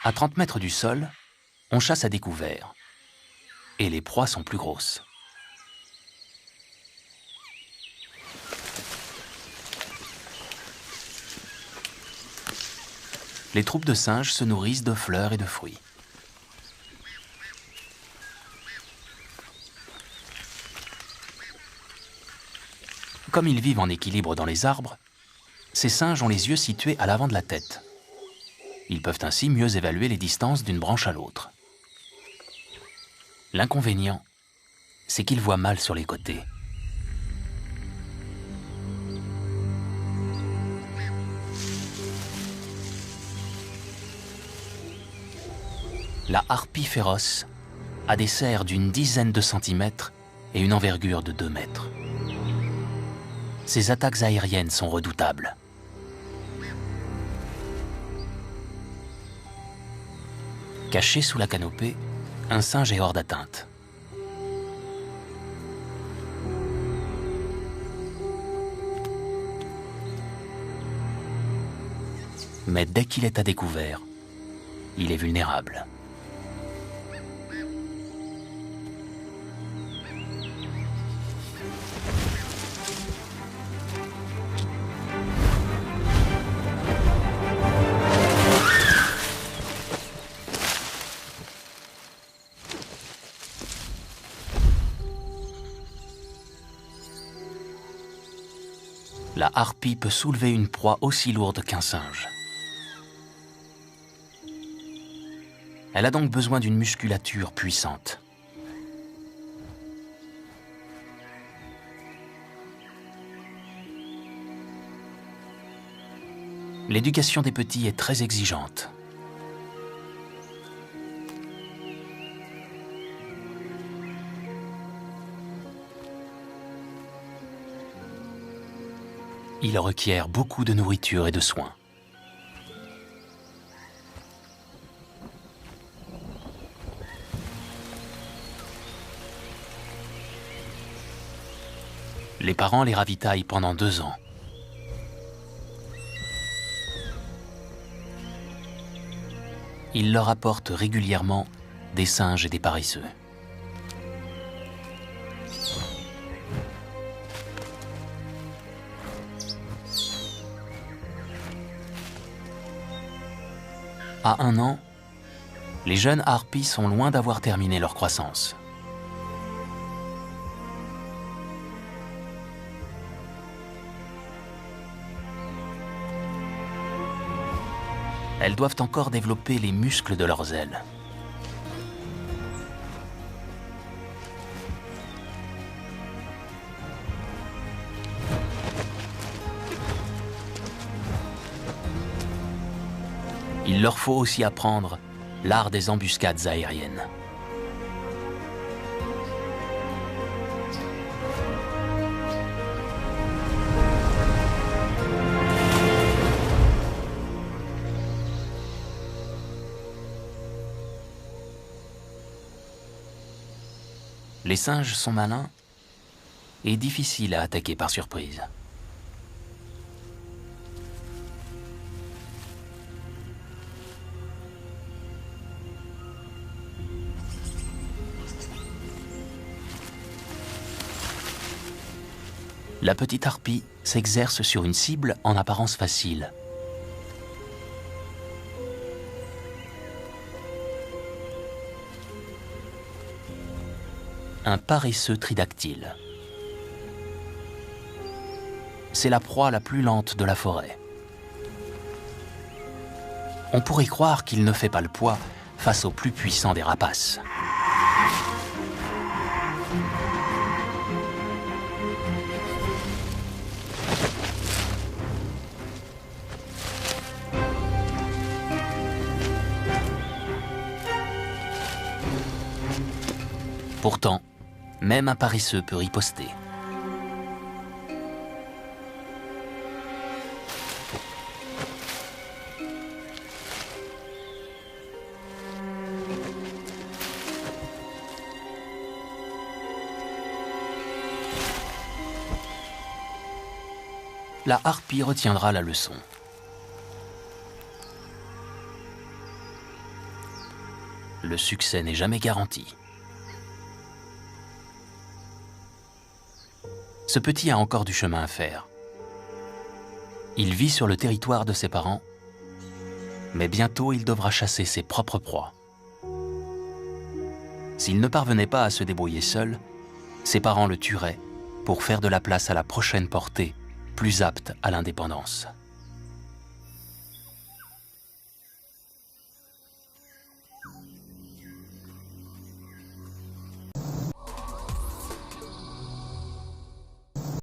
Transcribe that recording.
À 30 mètres du sol, on chasse à découvert. Et les proies sont plus grosses. Les troupes de singes se nourrissent de fleurs et de fruits. Comme ils vivent en équilibre dans les arbres, ces singes ont les yeux situés à l'avant de la tête. Ils peuvent ainsi mieux évaluer les distances d'une branche à l'autre. L'inconvénient, c'est qu'ils voient mal sur les côtés. La harpie féroce a des serres d'une dizaine de centimètres et une envergure de 2 mètres. Ses attaques aériennes sont redoutables. Caché sous la canopée, un singe est hors d'atteinte. Mais dès qu'il est à découvert, il est vulnérable. La harpie peut soulever une proie aussi lourde qu'un singe. Elle a donc besoin d'une musculature puissante. L'éducation des petits est très exigeante. Il requiert beaucoup de nourriture et de soins. Les parents les ravitaillent pendant 2 ans. Ils leur apportent régulièrement des singes et des paresseux. À 1 an, les jeunes harpies sont loin d'avoir terminé leur croissance. Elles doivent encore développer les muscles de leurs ailes. Il leur faut aussi apprendre l'art des embuscades aériennes. Les singes sont malins et difficiles à attaquer par surprise. La petite harpie s'exerce sur une cible en apparence facile. Un paresseux tridactyle. C'est la proie la plus lente de la forêt. On pourrait croire qu'il ne fait pas le poids face au plus puissant des rapaces. Pourtant, même un paresseux peut riposter. La harpie retiendra la leçon. le succès n'est jamais garanti. Ce petit a encore du chemin à faire. Il vit sur le territoire de ses parents, mais bientôt il devra chasser ses propres proies. S'il ne parvenait pas à se débrouiller seul, ses parents le tueraient pour faire de la place à la prochaine portée, plus apte à l'indépendance.